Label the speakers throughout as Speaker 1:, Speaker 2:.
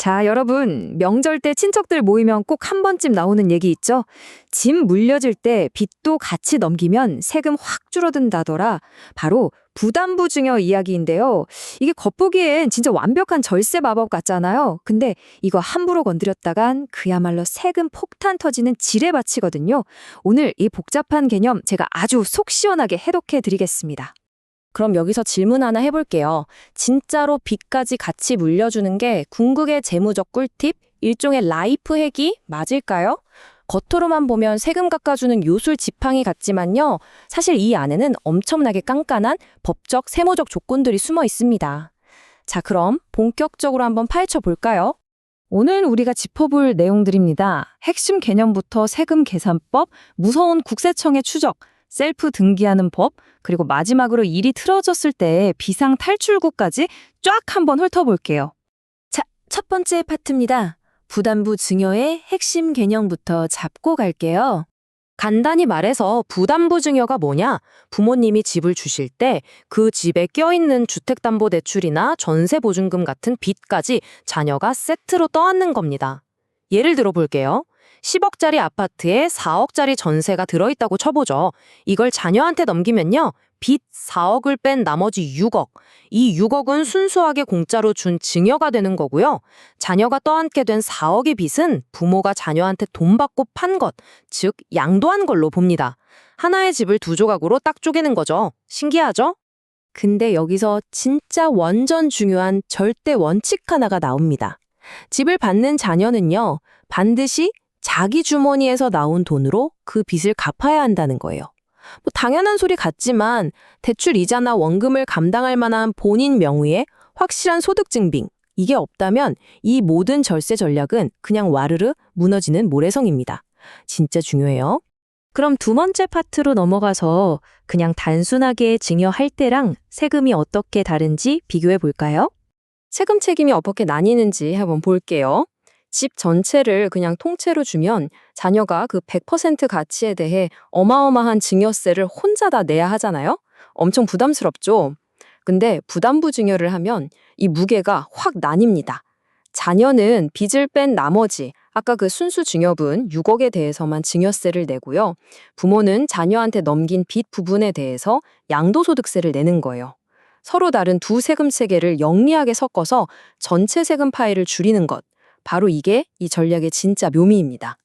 Speaker 1: 자, 여러분, 명절 때 친척들 모이면 꼭 한 번쯤 나오는 얘기 있죠? 집 물려줄 때 빚도 같이 넘기면 세금 확 줄어든다더라. 바로 부담부 증여 이야기인데요. 이게 겉보기엔 진짜 완벽한 절세 마법 같잖아요. 근데 이거 함부로 건드렸다간 그야말로 세금 폭탄 터지는 지뢰밭이거든요. 오늘 이 복잡한 개념 제가 아주 속 시원하게 해독해 드리겠습니다.
Speaker 2: 그럼 여기서 질문 하나 해볼게요. 진짜로 빚까지 같이 물려주는 게 궁극의 재무적 꿀팁? 일종의 라이프 핵이 맞을까요? 겉으로만 보면 세금 깎아주는 요술 지팡이 같지만요. 사실 이 안에는 엄청나게 깐깐한 법적, 세무적 조건들이 숨어 있습니다. 자, 그럼 본격적으로 한번 파헤쳐 볼까요?
Speaker 1: 오늘 우리가 짚어볼 내용들입니다. 핵심 개념부터 세금 계산법, 무서운 국세청의 추적, 셀프 등기하는 법, 그리고 마지막으로 일이 틀어졌을 때 비상 탈출구까지 쫙 한번 훑어볼게요.
Speaker 2: 자, 첫 번째 파트입니다. 부담부 증여의 핵심 개념부터 잡고 갈게요. 간단히 말해서 부담부 증여가 뭐냐? 부모님이 집을 주실 때 그 집에 껴있는 주택담보대출이나 전세보증금 같은 빚까지 자녀가 세트로 떠안는 겁니다. 예를 들어 볼게요. 10억짜리 아파트에 4억짜리 전세가 들어있다고 쳐보죠. 이걸 자녀한테 넘기면요. 빚 4억을 뺀 나머지 6억. 이 6억은 순수하게 공짜로 준 증여가 되는 거고요. 자녀가 떠안게 된 4억의 빚은 부모가 자녀한테 돈 받고 판 것, 즉 양도한 걸로 봅니다. 하나의 집을 두 조각으로 딱 쪼개는 거죠. 신기하죠? 근데 여기서 진짜 완전 중요한 절대 원칙 하나가 나옵니다. 집을 받는 자녀는요. 반드시 자기 주머니에서 나온 돈으로 그 빚을 갚아야 한다는 거예요. 뭐 당연한 소리 같지만 대출 이자나 원금을 감당할 만한 본인 명의의 확실한 소득 증빙, 이게 없다면 이 모든 절세 전략은 그냥 와르르 무너지는 모래성입니다. 진짜 중요해요. 그럼 두 번째 파트로 넘어가서 그냥 단순하게 증여할 때랑 세금이 어떻게 다른지 비교해 볼까요? 세금 책임이 어떻게 나뉘는지 한번 볼게요. 집 전체를 그냥 통째로 주면 자녀가 그 100% 가치에 대해 어마어마한 증여세를 혼자 다 내야 하잖아요? 엄청 부담스럽죠? 근데 부담부 증여를 하면 이 무게가 확 나뉩니다. 자녀는 빚을 뺀 나머지 아까 그 순수 증여분 6억에 대해서만 증여세를 내고요. 부모는 자녀한테 넘긴 빚 부분에 대해서 양도소득세를 내는 거예요. 서로 다른 두 세금 체계를 영리하게 섞어서 전체 세금 파이를 줄이는 것. 바로 이게 이 전략의 진짜 묘미입니다.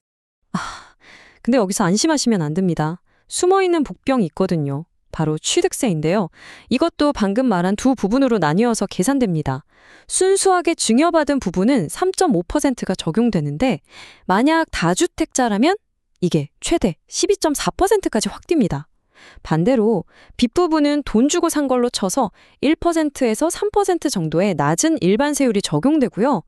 Speaker 3: 근데 여기서 안심하시면 안 됩니다. 숨어있는 복병이 있거든요. 바로 취득세인데요. 이것도 방금 말한 두 부분으로 나뉘어서 계산됩니다. 순수하게 증여받은 부분은 3.5%가 적용되는데 만약 다주택자라면 이게 최대 12.4%까지 확 뜁니다. 반대로 빚 부분은 돈 주고 산 걸로 쳐서 1%에서 3% 정도의 낮은 일반 세율이 적용되고요.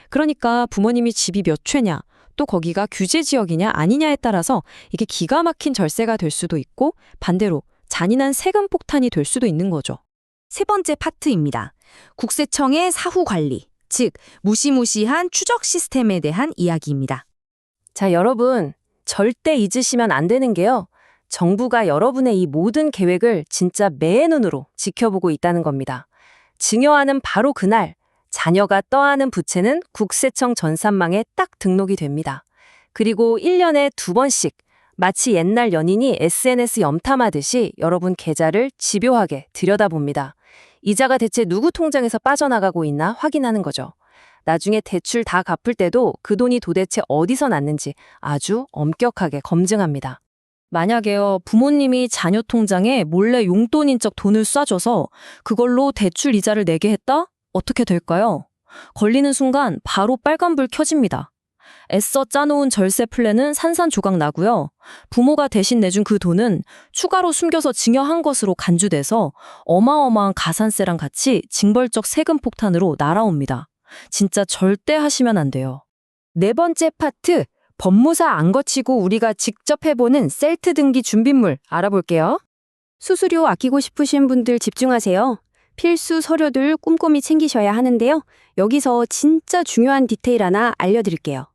Speaker 3: 그러니까 부모님이 집이 몇 채냐, 또 거기가 규제 지역이냐 아니냐에 따라서 이게 기가 막힌 절세가 될 수도 있고 반대로 잔인한 세금 폭탄이 될 수도 있는 거죠.
Speaker 2: 세 번째 파트입니다. 국세청의 사후 관리, 즉 무시무시한 추적 시스템에 대한 이야기입니다. 자, 여러분 절대 잊으시면 안 되는 게요. 정부가 여러분의 이 모든 계획을 진짜 매의 눈으로 지켜보고 있다는 겁니다. 증여하는 바로 그날 자녀가 떠안은 부채는 국세청 전산망에 딱 등록이 됩니다. 그리고 1년에 2번씩 마치 옛날 연인이 SNS 염탐하듯이 여러분 계좌를 집요하게 들여다봅니다. 이자가 대체 누구 통장에서 빠져나가고 있나 확인하는 거죠. 나중에 대출 다 갚을 때도 그 돈이 도대체 어디서 났는지 아주 엄격하게 검증합니다. 만약에요, 부모님이 자녀 통장에 몰래 용돈인 척 돈을 쏴줘서 그걸로 대출 이자를 내게 했다? 어떻게 될까요? 걸리는 순간 바로 빨간불 켜집니다. 애써 짜놓은 절세 플랜은 산산조각 나고요. 부모가 대신 내준 그 돈은 추가로 숨겨서 증여한 것으로 간주돼서 어마어마한 가산세랑 같이 징벌적 세금 폭탄으로 날아옵니다. 진짜 절대 하시면 안 돼요.
Speaker 1: 네 번째 파트, 법무사 안 거치고 우리가 직접 해보는 셀트 등기 준비물 알아볼게요.
Speaker 4: 수수료 아끼고 싶으신 분들 집중하세요. 필수 서류들 꼼꼼히 챙기셔야 하는데요. 여기서 진짜 중요한 디테일 하나 알려드릴게요.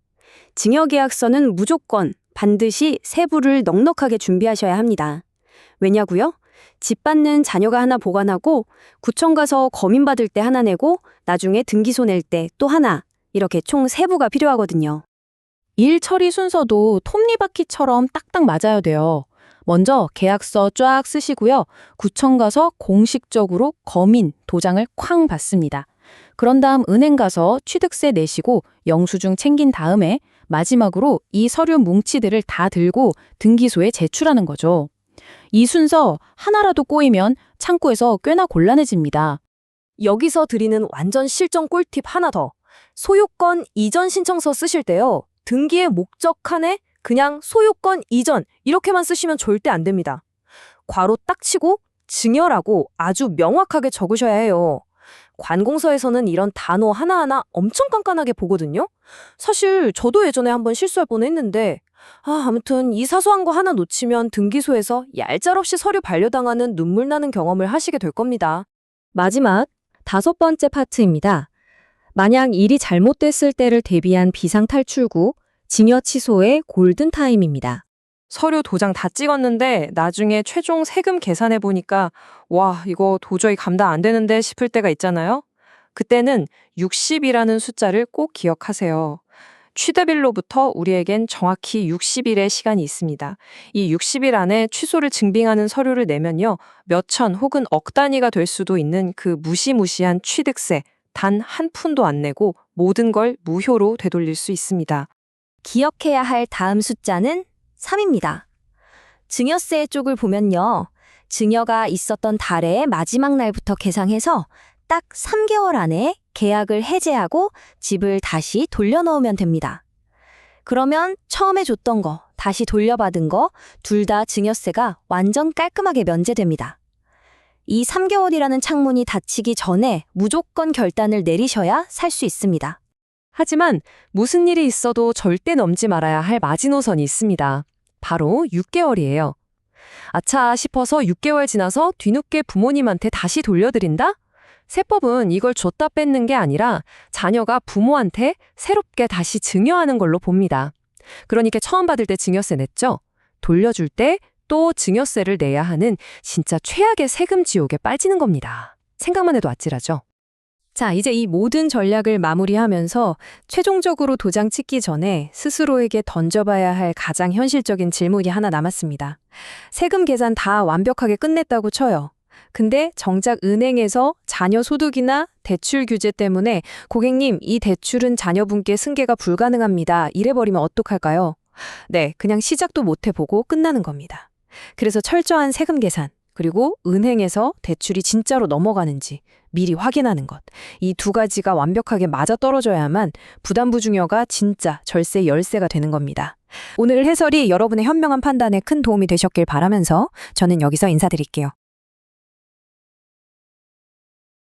Speaker 4: 증여계약서는 무조건 반드시 세부를 넉넉하게 준비하셔야 합니다. 왜냐고요? 집 받는 자녀가 하나 보관하고 구청 가서 검인받을 때 하나 내고 나중에 등기소 낼 때 또 하나, 이렇게 총 3부가 필요하거든요.
Speaker 2: 일 처리 순서도 톱니바퀴처럼 딱딱 맞아야 돼요. 먼저 계약서 쫙 쓰시고요. 구청 가서 공식적으로 검인, 도장을 쾅 받습니다. 그런 다음 은행 가서 취득세 내시고 영수증 챙긴 다음에 마지막으로 이 서류 뭉치들을 다 들고 등기소에 제출하는 거죠. 이 순서 하나라도 꼬이면 창구에서 꽤나 곤란해집니다.
Speaker 1: 여기서 드리는 완전 실전 꿀팁 하나 더. 소유권 이전 신청서 쓰실 때요. 등기의 목적 칸에 그냥 소유권 이전 이렇게만 쓰시면 절대 안 됩니다. 괄호 딱 치고 증여라고 아주 명확하게 적으셔야 해요. 관공서에서는 이런 단어 하나하나 엄청 깐깐하게 보거든요. 사실 저도 예전에 한번 실수할 뻔했는데 아무튼 이 사소한 거 하나 놓치면 등기소에서 얄짤없이 서류 반려당하는 눈물 나는 경험을 하시게 될 겁니다.
Speaker 3: 마지막 5번째 파트입니다. 만약 일이 잘못됐을 때를 대비한 비상탈출구, 증여 취소의 골든타임입니다.
Speaker 1: 서류 도장 다 찍었는데 나중에 최종 세금 계산해 보니까 와, 이거 도저히 감당 안 되는데 싶을 때가 있잖아요. 그때는 60이라는 숫자를 꼭 기억하세요. 취득일로부터 우리에겐 정확히 60일의 시간이 있습니다. 이 60일 안에 취소를 증빙하는 서류를 내면요. 몇천 혹은 억 단위가 될 수도 있는 그 무시무시한 취득세 단 한 푼도 안 내고 모든 걸 무효로 되돌릴 수 있습니다.
Speaker 4: 기억해야 할 다음 숫자는 3입니다. 증여세 쪽을 보면요. 증여가 있었던 달의 마지막 날부터 계상해서 딱 3개월 안에 계약을 해제하고 집을 다시 돌려넣으면 됩니다. 그러면 처음에 줬던 거, 다시 돌려받은 거 둘 다 증여세가 완전 깔끔하게 면제됩니다. 이 3개월이라는 창문이 닫히기 전에 무조건 결단을 내리셔야 살 수 있습니다.
Speaker 3: 하지만 무슨 일이 있어도 절대 넘지 말아야 할 마지노선이 있습니다. 바로 6개월이에요. 아차 싶어서 6개월 지나서 뒤늦게 부모님한테 다시 돌려드린다? 세법은 이걸 줬다 뺏는 게 아니라 자녀가 부모한테 새롭게 다시 증여하는 걸로 봅니다. 그러니까 처음 받을 때 증여세 냈죠? 돌려줄 때 또 증여세를 내야 하는 진짜 최악의 세금 지옥에 빠지는 겁니다. 생각만 해도 아찔하죠? 자, 이제 이 모든 전략을 마무리하면서 최종적으로 도장 찍기 전에 스스로에게 던져봐야 할 가장 현실적인 질문이 하나 남았습니다. 세금 계산 다 완벽하게 끝냈다고 쳐요. 근데 정작 은행에서 자녀 소득이나 대출 규제 때문에 고객님, 이 대출은 자녀분께 승계가 불가능합니다. 이래버리면 어떡할까요? 네, 그냥 시작도 못 해보고 끝나는 겁니다. 그래서 철저한 세금 계산, 그리고 은행에서 대출이 진짜로 넘어가는지 미리 확인하는 것. 이 두 가지가 완벽하게 맞아떨어져야만 부담부 증여가 진짜 절세 열세가 되는 겁니다. 오늘 해설이 여러분의 현명한 판단에 큰 도움이 되셨길 바라면서 저는 여기서 인사드릴게요.